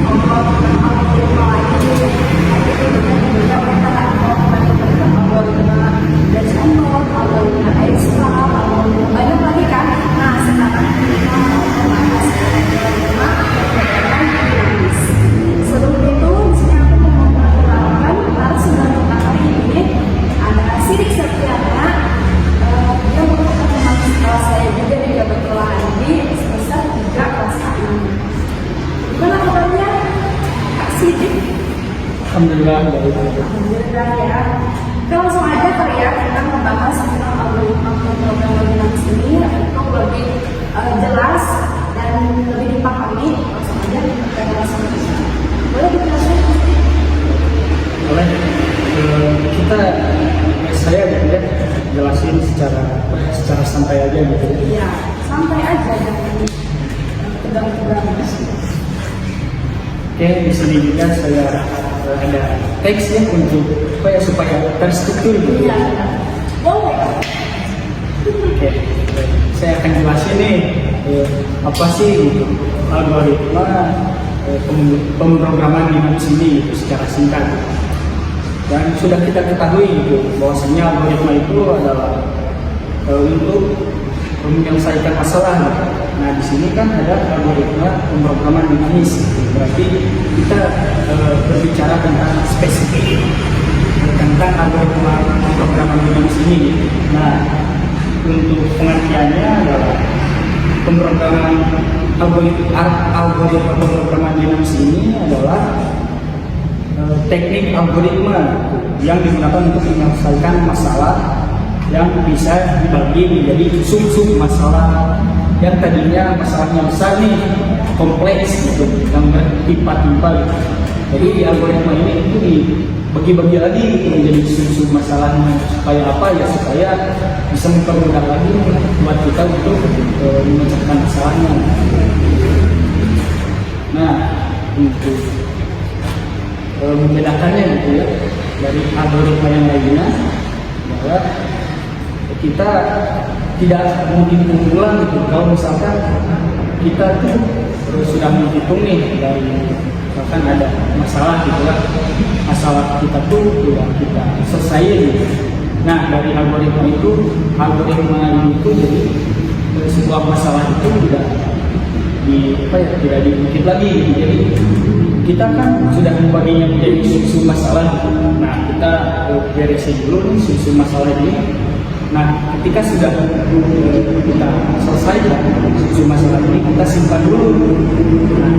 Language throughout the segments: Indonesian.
ngobrol tentang algoritma lagi. Jadi juga kita akan ngobrol algoritma Dutch Method, algoritma Extra, algoritma banyak lagi kan. Nah sekarang kita mau membahas algoritma pergerakan dinamis. Sebelum itu, di sini aku mau memperkenalkan narasumber kita hari ini ada Sidik Septiana. Dia merupakan teman sekolah saya juga di kebetulan di semester 3 kelas A6. Gimana kabarnya Kak Sidik? Alhamdulillah. Alhamdulillah ya. Kita langsung aja kali ya, kita membahas tentang algoritma pemrograman dinamis ini untuk lebih jelas dan lebih dipahami. Langsung aja kita langsung aja. Boleh dijelaskan? Boleh. Saya ya, jelasin secara santai aja gitu ya. Iya, santai aja jangan tegang-tegang. Oke, di sini juga saya ada teks ya untuk supaya terstruktur gitu. Iya, boleh. Oke, saya akan jelasin nih apa sih gitu, algoritma pemrograman dinamis ini gitu, secara singkat. Dan sudah kita ketahui gitu, bahwasanya algoritma itu adalah untuk menyelesaikan masalah. Gitu. Nah di sini kan ada algoritma pemrograman dinamis. Gitu. Berarti kita berbicara tentang spesifik tentang algoritma pemrograman dinamis ini. Gitu. Nah untuk pengertiannya adalah algoritma pemrograman dinamis ini adalah teknik algoritma yang digunakan untuk menyelesaikan masalah yang bisa dibagi menjadi sub-sub masalah yang tadinya masalahnya besar nih, kompleks gitu, yang bertimpa-timpa gitu. Jadi di algoritma ini itu dibagi-bagi lagi gitu, menjadi sub-sub masalahnya supaya apa ya, supaya bisa mempermudah lagi buat kita untuk memecahkan masalahnya. Nah untuk membedakannya gitu ya dari algoritma yang lainnya adalah kita tidak menghitung ulang gitu. Kalau misalkan kita tuh sudah menghitung nih dari misalkan ada masalah gitu lah, masalah kita tuh sudah kita selesai gitu. Nah dari algoritma ini tuh jadi sebuah masalah itu tidak diungkit lagi gitu. Jadi kita kan sudah membaginya menjadi sub-sub masalah. Nah kita beresin dulu nih sub-sub masalah ini. Nah ketika sudah kita selesai sub-sub masalah ini, kita simpan dulu. Nah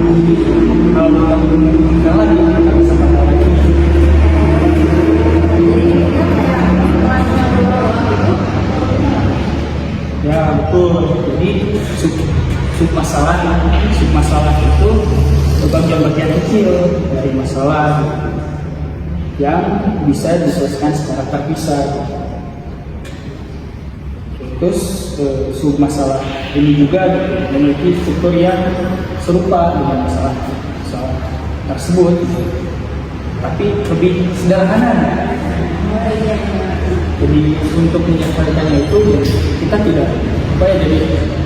kalau kita lagi kita bisa pakai lagi. Ya betul. Jadi sub masalah itu bagian-bagian kecil dari masalah yang bisa diselesaikan secara terpisah. Terus sub masalah ini juga memiliki struktur yang serupa dengan masalah tersebut, tapi lebih sederhana. Jadi untuk menyelesaikannya itu kita tidak jadi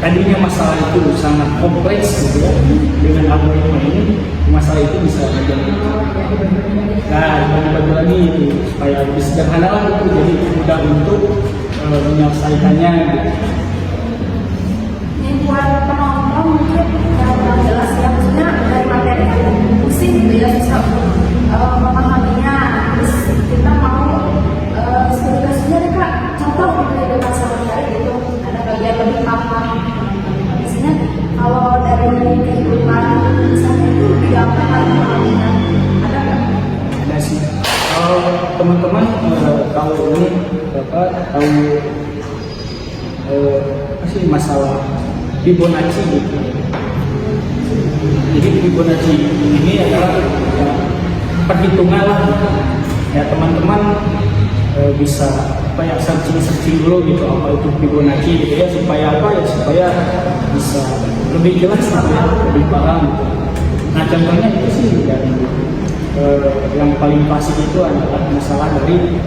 tadinya masalah itu sangat kompleks gitu ya, dengan algoritma ini masalah itu bisa menjadi bagi lagi itu supaya lebih sederhana lah itu, jadi mudah untuk menyelesaikannya gitu. Ini buat penonton mungkin kurang jelas ya, maksudnya dari materi pusing gitu ya, susah memahaminya. Terus kita mau spesifikasinya deh Kak, contoh gitu ya dengan sehari-hari gitu, ada bagian lebih paham. Biasanya kalau dari kehidupan misalnya itu lebih gampang memahaminya, ada nggak? Ada sih. Kalau teman-teman tahu ini tahu apa sih masalah Fibonacci gitu. Jadi Fibonacci ini adalah perhitungan lah. Ya teman-teman bisa searching dulu gitu apa itu Fibonacci gitu ya, supaya supaya bisa lebih jelas gitu ya, lebih paham gitu. Nah contohnya itu sih dari yang paling klasik itu adalah masalah dari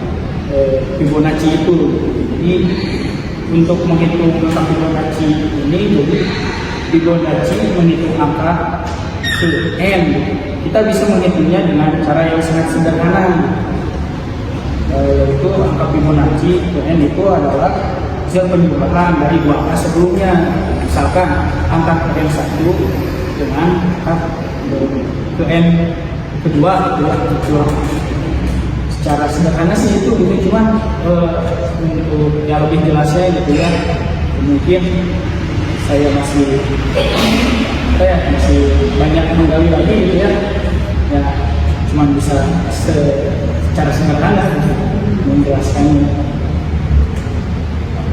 Fibonacci itu. Jadi untuk menghitung angka Fibonacci ini, jadi Fibonacci menghitung angka ke n. Kita bisa menghitungnya dengan cara yang sangat sederhana, yaitu angka Fibonacci ke n itu adalah hasil penjumlahan dari dua angka sebelumnya. Misalkan angka ke n 1 dengan angka ke n kedua gitu ya. Secara sederhana sih itu gitu, cuman untuk yang lebih jelasnya gitu ya, mungkin saya masih banyak menggali lagi gitu ya, cuman bisa secara sederhana gitu, menjelaskannya.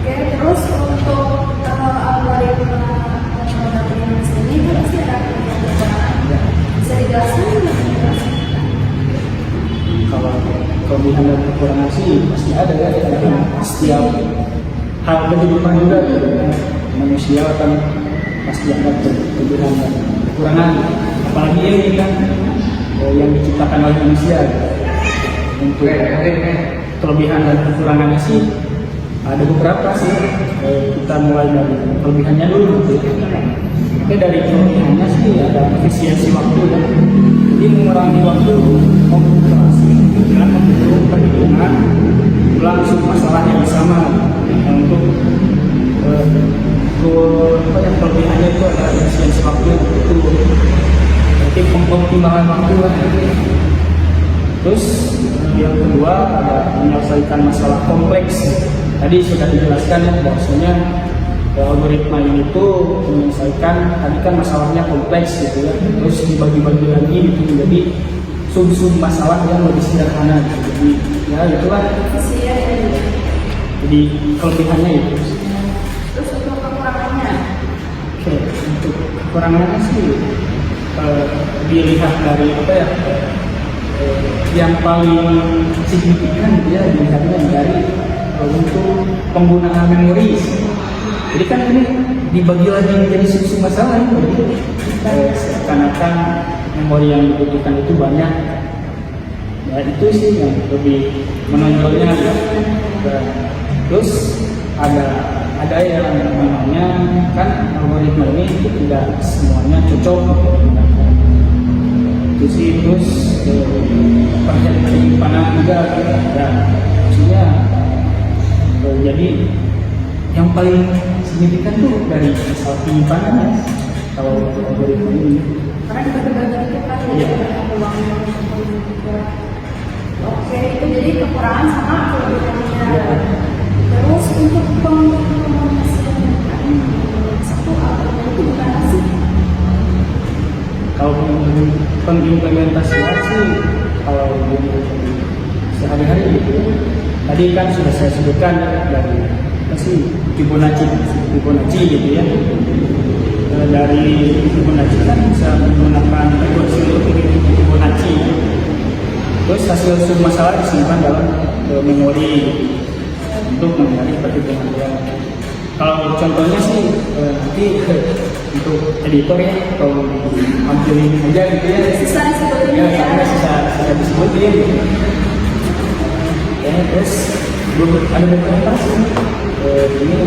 Oke, terus untuk algoritma pengetahuan ini kan pasti ada kekurangan. Bisa dijelaskan nggak? Kalau kelebihan dan kekurangan sih pasti ada ya, karena setiap hal kehidupan juga gitu, manusia kan pasti ada kelebihan dan kekurangan, apalagi ini kan yang diciptakan oleh manusia. Untuk kelebihan dan kekurangannya sih ada beberapa sih. Kita mulai dari kelebihannya dulu gitu. Oke, dari kelebihannya sih ada efisiensi waktu ya. Jadi mengurangi waktu komputasi dengan membutuhkan perhitungan langsung masalah yang sama. Untuk kelebihannya itu ada efisiensi waktu itu, berarti pengoptimalan waktu lah. Terus yang kedua ada menyelesaikan masalah kompleks. Tadi sudah dijelaskan ya bahwasanya algoritma ini tuh menyelesaikan, tadi kan masalahnya kompleks gitu ya, terus dibagi-bagi lagi gitu menjadi sub-sub masalah yang lebih sederhana. Jadi ya itulah. Jadi kelebihannya itu. Terus untuk kekurangannya? Oke, untuk kekurangannya sih dilihat dari apa ya? Yang paling signifikan dia dilihatnya dari untuk penggunaan memori. Jadi kan ini dibagi lagi menjadi sub-sub masalah ya. Seakan-akan memori yang dibutuhkan itu banyak. Ya itu sih yang lebih menonjolnya ya. Terus ada yang namanya kan algoritma ini tidak semuanya cocok digunakan. Itu sih, terus penyimpanan juga ya, maksudnya jadi yang paling signifikan tuh dari masalah penyimpanan ya kalau algoritma ini. Karena dibagi-bagi itu kan Iya. uangnya juga. Oke, itu jadi kekurangan sama kelebihannya. Iya. Terus untuk pengimplementasian satu algoritma itu gimana sih? Kalau pengimplementasian sih kalau di sehari-hari gitu ya. Tadi kan sudah saya sebutkan dari Fibonacci gitu ya. Dari Fibonacci kan bisa menggunakan Fibonacci. Terus hasil sub masalah disimpan dalam memori untuk menghindari perhitungan dia. Kalau contohnya sih nanti untuk editor ya, kalau ambilin aja gitu ya. Sisa disebutin Ya, ya. karena sisa disebutin gitu. Ya, terus ada beberapa sih ini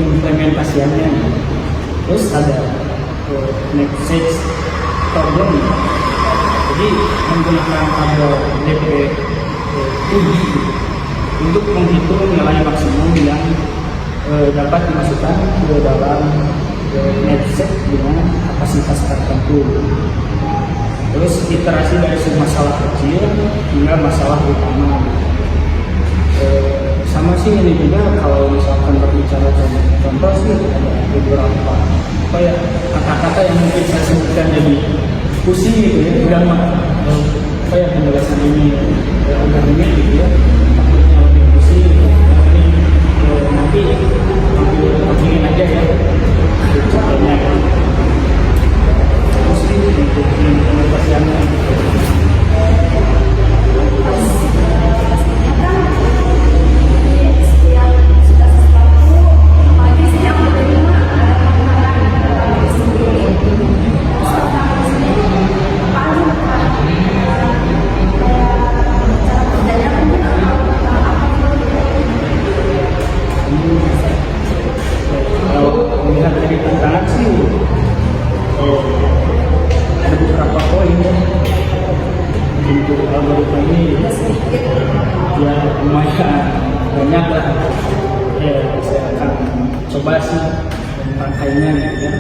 implementasiannya. Terus ada message problem. Jadi menggunakan tabel DP7 untuk menghitung nilai maksimum yang dapat dimasukkan ke dalam message dengan kapasitas tertentu. Terus iterasi dari masalah kecil hingga masalah utama. Sama sih ini juga kalau misalkan berbicara contoh sih ada beberapa kata-kata yang mungkin saya sebutkan jadi pusing gitu ya, udah penjelasan ini udah rumit gitu ya, takutnya lebih pusing gitu. Ini nanti ambilin aja ya contohnya. Terus ini untuk implementasiannya kalau melihat dari tantangan sih algoritma ini ya lumayan banyak lah. Saya akan coba sih rangkainya gitu ya.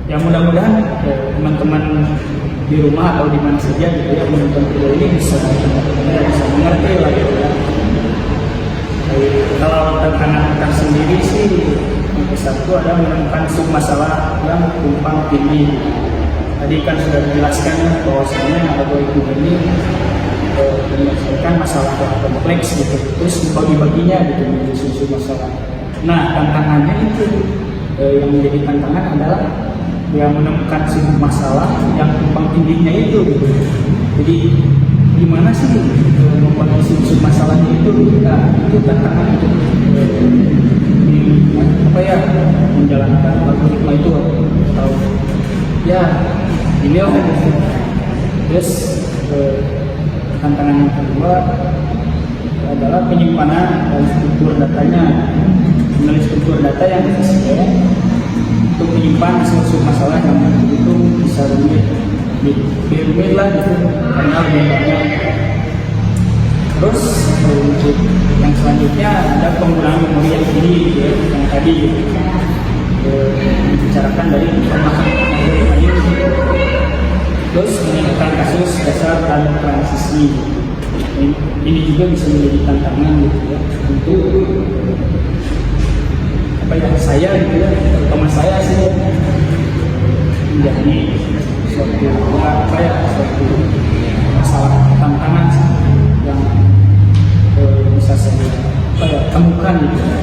Ya mudah-mudahan teman-teman di rumah atau di mana saja gitu ya menonton video ini bisa mengerti lah gitu ya. Kalau anak-anak sendiri sih yang satu adalah menemukan masalah yang tumpang tindih. Tadi kan sudah dijelaskan bahwasanya algoritma ini menyelesaikan masalah yang kompleks gitu, terus dibagi-baginya gitu menjadi sub masalah. Nah tantangannya itu yang menjadi tantangan adalah yang menemukan sub masalah yang tumpang tindihnya itu gitu. Jadi gimana sih membagi sub masalahnya itu? Nah itu tantangan untuk apa ya menjalankan algoritma itu atau ya inilah gitu. Terus tantangan yang kedua adalah penyimpanan dan struktur datanya, menulis struktur data yang sesuai untuk menyimpan hasil masalah yang itu bisa rumit lah gitu karena lebih banyak. Terus untuk yang selanjutnya ada penggunaan memori yang tinggi gitu ya, yang tadi dibicarakan dari informasi lain. Terus menentukan kasus dasar dan transisi. Ini juga bisa menjadi tantangan gitu ya untuk apa ya saya gitu ya, terutama saya sih menjadi suatu apa ya suatu masalah tantangan sih yang bisa saya apa ya temukan gitu ya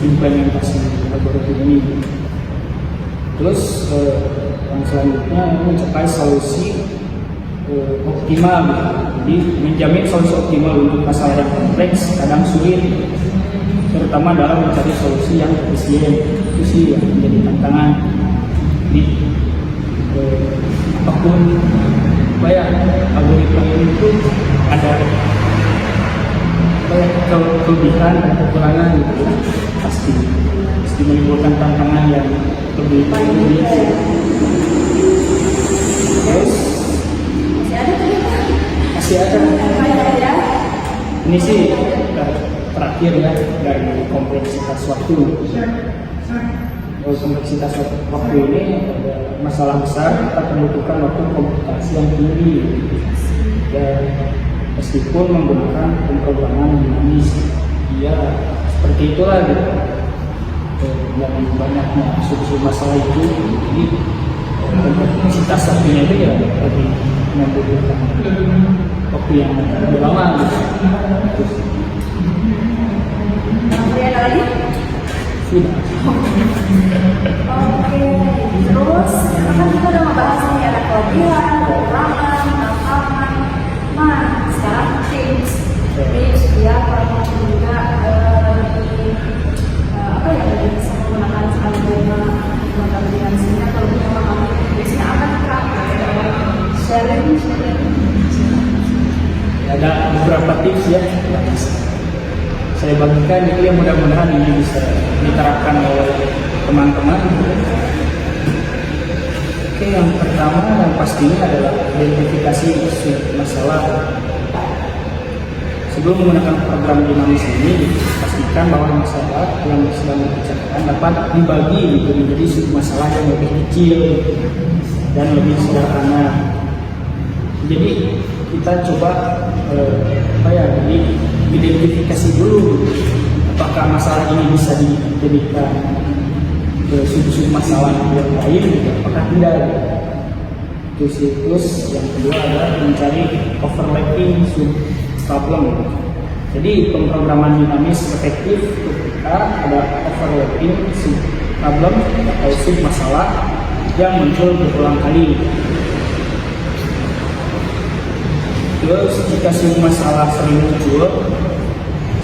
implementasi algoritma ini. Terus yang selanjutnya mencapai solusi optimal gitu. Jadi menjamin solusi optimal untuk masalah yang kompleks kadang sulit, terutama dalam mencari solusi yang efisien. Itu sih yang menjadi tantangan. Jadi apapun apa ya algoritma itu ada kelebihan dan kekurangan gitu ya. pasti menimbulkan tantangan yang lebih tinggi. Terus masih ada ini sih terakhir ya dari kompleksitas waktu. Kompleksitas waktu ini ada masalah besar, kita membutuhkan waktu komputasi yang tinggi dan meskipun menggunakan pemrograman dinamis ya seperti itulah gitu. Dari banyaknya sub masalah itu jadi kompleksitas waktunya itu ya lebih membutuhkan waktu yang lebih lama gitu. Kemudian ada lagi? Sudah. Oke, terus kan kita udah membahas nih ada kelebihan, kekurangan, tantangan. Nah, sekarang tips biar para juga apa ya bisa menggunakan algoritma dengan sehingga kalau kita memahami biasanya apa sharing. Ada beberapa tips ya saya bagikan itu yang mudah-mudahan ini bisa diterapkan oleh teman-teman. Oke, yang pertama dan pastinya adalah identifikasi isu masalah. Sebelum menggunakan program dinamis ini, pastikan bahwa masalah yang sedang dibicarakan dapat dibagi menjadi sub-masalah yang lebih kecil dan lebih sederhana. Jadi kita coba jadi identifikasi dulu apakah masalah ini bisa dijadikan sub masalah yang lain gitu, apakah tidak. Terus yang kedua adalah mencari overlapping sub problem. Jadi pemrograman dinamis efektif ketika ada overlapping sub problem atau sub masalah yang muncul berulang kali. Terus jika sub masalah sering muncul,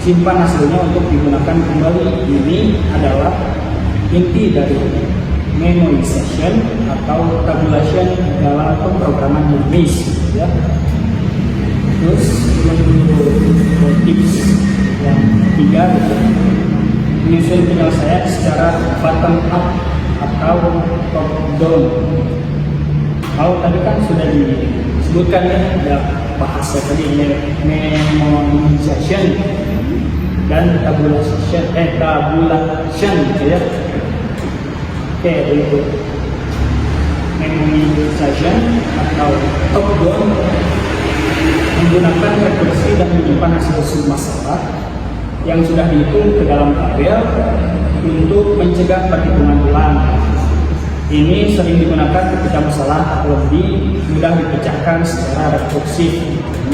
simpan hasilnya untuk digunakan kembali. Ini adalah inti dari memorization atau tabulation dalam pemrograman dinamis ya. Terus tips yang ketiga menyusun penyelesaian secara bottom up atau top down. Kalau tadi kan sudah disebutkan ya, ada bahasa tadi memoization dan tabulation gitu ya. Oke, itu memoization atau top down menggunakan rekursi dan menyimpan hasil masalah yang sudah dihitung ke dalam tabel untuk mencegah perhitungan ulang. Ini sering digunakan ketika masalah lebih mudah dipecahkan secara rekursif.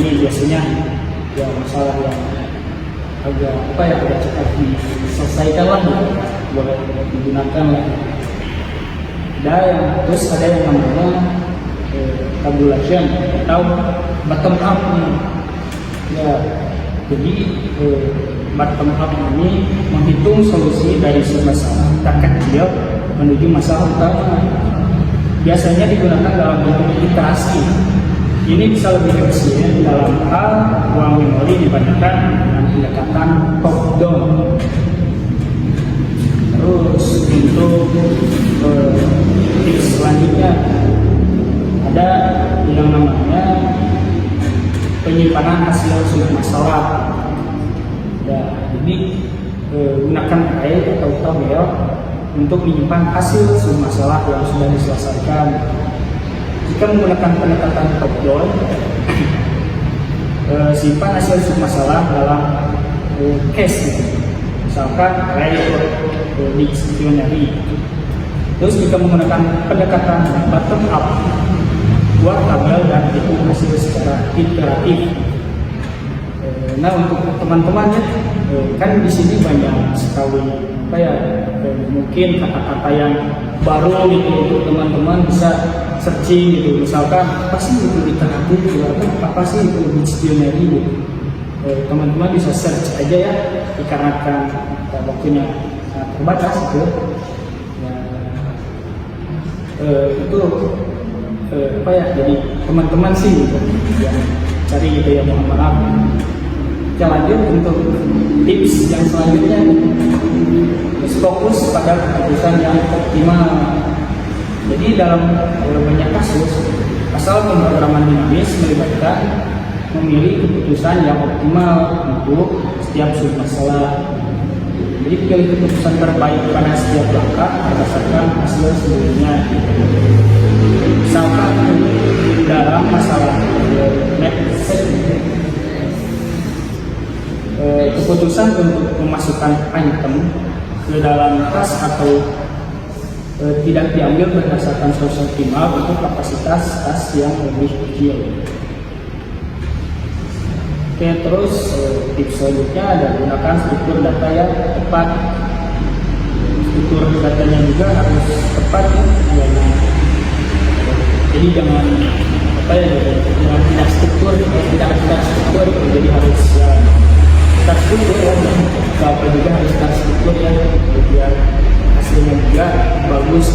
Ini biasanya ya masalah yang agak agak cepat diselesaikan lah, boleh digunakan lah. Terus ada yang namanya tabulation atau bottom up ya. Jadi bottom up ini menghitung solusi dari masalah terkecil menuju masalah utama. Biasanya digunakan dalam bentuk iterasi. Ini bisa lebih efisien dalam hal ruang memori dibandingkan dengan pendekatan top down. Terus untuk tips selanjutnya ada yang namanya penyimpanan hasil masalah. Ya, jadi gunakan file atau tabel untuk menyimpan hasil masalah yang sudah diselesaikan. Jika menggunakan pendekatan top down, simpan hasil masalah dalam case, misalkan array or dictionary. Terus jika menggunakan pendekatan bottom up, buat tabel dan hitung hasil secara iteratif. Nah, untuk teman-teman ya, kan di sini banyak sekali mungkin kata-kata yang baru gitu, untuk teman-teman bisa searching gitu. Misalkan apa sih itu literatur, apa sih itu dictionary gitu. Teman-teman bisa search aja ya, dikarenakan waktunya terbatas gitu. Itu jadi teman-teman sih gitu, yang cari gitu ya, mohon maaf. Kita lanjut untuk tips yang selanjutnya, fokus pada keputusan yang optimal. Jadi dalam banyak kasus, asal pemrograman dinamis melibatkan memilih keputusan yang optimal untuk setiap masalah. Jadi pilih keputusan terbaik pada setiap langkah berdasarkan hasil sebelumnya. Misalkan dalam masalah keputusan untuk memasukkan item ke dalam tas atau tidak diambil berdasarkan solusi optimal untuk kapasitas tas yang lebih kecil. Oke, terus tips selanjutnya ada gunakan struktur data yang tepat. Struktur datanya juga harus tepat ya. Jadi jangan tidak struktur, jadi harus terstruktur ya, apa juga harus terstruktur ya, biar hasilnya juga bagus.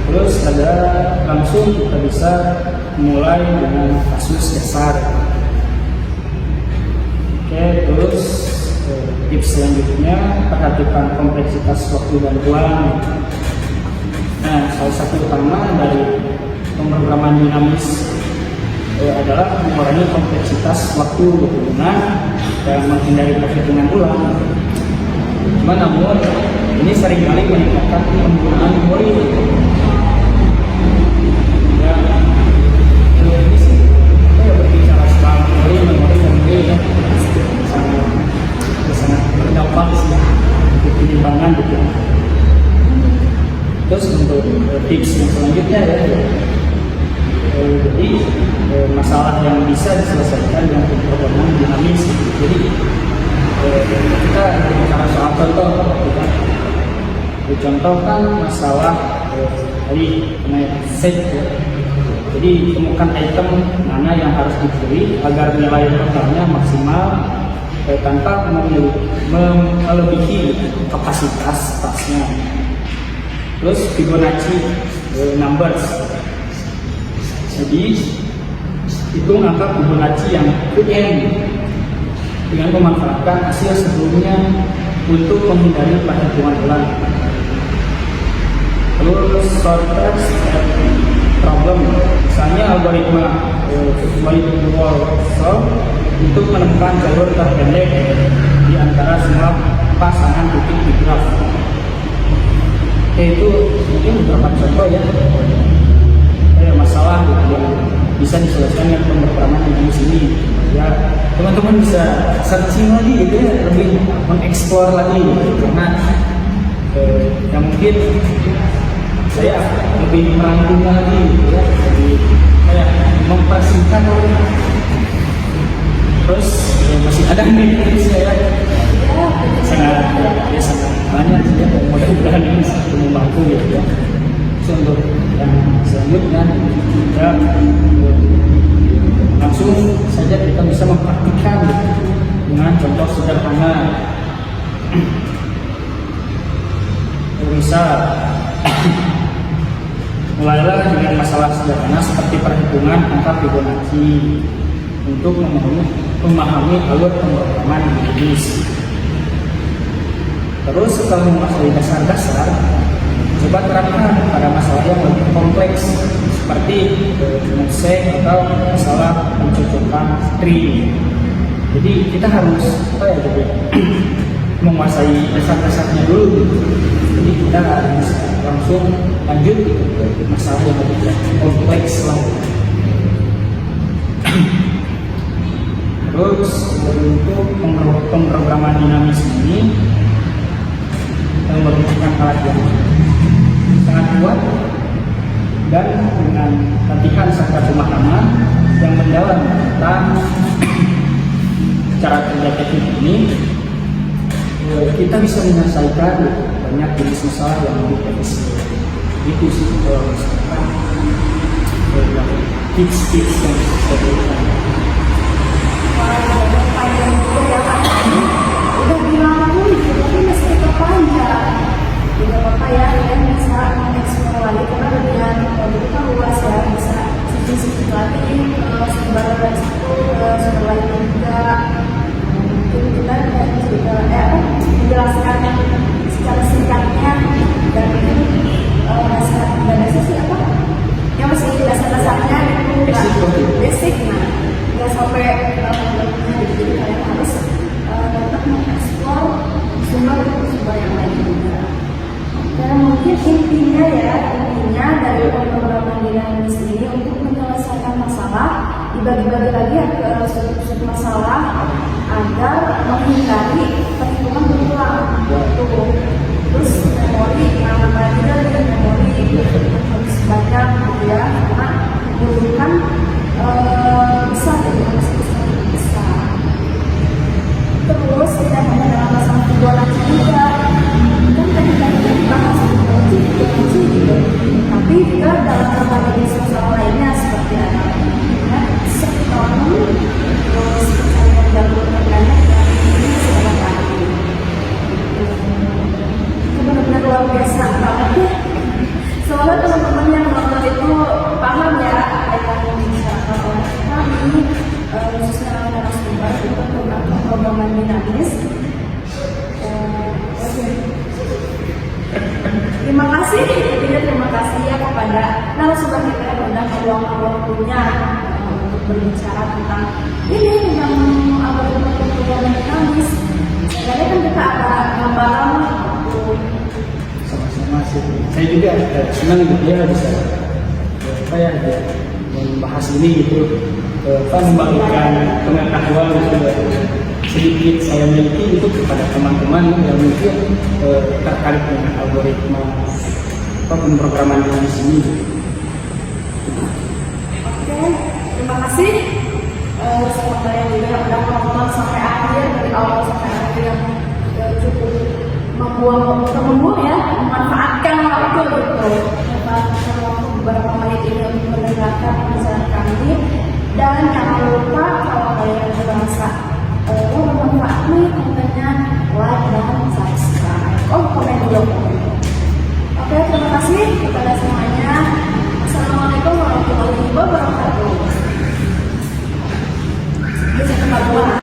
Terus ada langsung kita bisa mulai dengan kasus dasar. Oke, terus tips selanjutnya perhatikan kompleksitas waktu dan ruang. Nah, salah satu utama dari pemrograman dinamis adalah mengurangi kompleksitas waktu dengan dan menghindari perhitungan ulang. Namun ini seringkali meningkatkan penggunaan memori. Ya, ini sih berbicara soal memori ya, sangat berdampak sih untuk penyimpangan gitu. Terus untuk tips yang selanjutnya ya, jadi masalah yang bisa diselesaikan dengan pemrograman dinamis. Jadi kita bicara soal contoh, dicontohkan masalah tadi set ya. Jadi temukan item mana yang harus dipilih agar nilai totalnya maksimal tanpa melebihi kapasitas tasnya. Terus Fibonacci numbers. Jadi hitung angka Fibonacci yang ke-n dengan memanfaatkan hasil sebelumnya untuk menghindari perhitungan ulang. Terus shortest problem Misalnya algoritma white wall solve untuk menemukan jalur terpendek di antara semua pasangan titik di graf. Itu mungkin beberapa contoh ya masalah gitu yang bisa diselesaikan dengan pemrograman di sini. Ya teman-teman bisa searching lagi gitu ya, lebih mengeksplor lagi gitu. Karena yang mungkin saya lebih merangkum lagi gitu ya, lebih kayak mempersingkat lagi. Terus masih ada nih saya sangat banyak ya, mudah-mudahan ini membantu gitu ya. Untuk yang selanjutnya kita langsung saja kita bisa mempraktikkan dengan contoh sederhana. Misal mulailah dengan masalah sederhana seperti perhitungan angka Fibonacci untuk memahami alur pemrograman Linux. Terus setelah menguasai dasar-dasar, coba terapkan pada masalah yang lebih kompleks seperti mosek atau masalah pencocokan string. Jadi kita harus menguasai dasar-dasarnya dulu. Jadi kita harus langsung lanjut ke masalah yang lebih kompleks lah. Terus untuk pemrograman dinamis ini merupakan alat yang sangat kuat dan dengan latihan serta pemahaman yang mendalam tentang cara kerja teknik ini, kita bisa menyelesaikan banyak jenis masalah yang lebih efisien. Itu sih kalau misalkan tips-tips yang bisa saya berikan. Udah bilang pun, tapi masih tetap panjang. Tidak apa-apa ya, kalian bisa mengeksplor lagi karena bagian itu kan luas ya, bisa sedikit lagi, sumber dari situ, sumber lain juga. Mungkin kita juga menjelaskan secara singkatnya dan dasar apa? Yang masih dasar-dasarnya itu basic, nah nggak sampai jadi kalian harus tetap mengeksplor sumber yang lain juga. Dan mungkin intinya dari pemrograman dinamis ini untuk menyelesaikan masalah dibagi-bagi lagi ke sub masalah agar menghindari perhitungan berulang. Terus memori yang tadi dari memori harus banyak gitu ya, karena membutuhkan besar besar. Terus tidak hanya dalam masalah Fibonacci juga, kan tadi kita bahas Fibonacci gitu, tapi juga dalam berbagai jenis masalah lainnya seperti ada sektor, terus pencarian jalur terbanyak dan ini segala macam. Itu benar-benar luar biasa banget ya. Semoga teman-teman yang nonton itu paham ya apa yang dibicarakan oleh kami, khususnya narasumber untuk tentang pemrograman dinamis. Terima kasih ya kepada narasumber kita yang sudah meluangkan waktunya untuk berbicara tentang ini yang algoritma pemrograman dinamis. Sebenarnya kan kita ada gambaran untuk Sama-sama sih. Saya juga senang gitu ya bisa membahas ini gitu, membagikan pengetahuan juga sedikit saya miliki itu kepada teman-teman yang mungkin terkait dengan algoritma pemrograman di sini. Oke, terima kasih semua kalian juga yang sudah menonton sampai akhir, dari awal sampai akhir, yang cukup membuang ya, memanfaatkan waktu gitu, memanfaatkan waktu beberapa menit ini untuk mendengarkan pembicaraan kami. Dan jangan lupa kalau kalian merasa bermanfaat nih kontennya, like dan subscribe.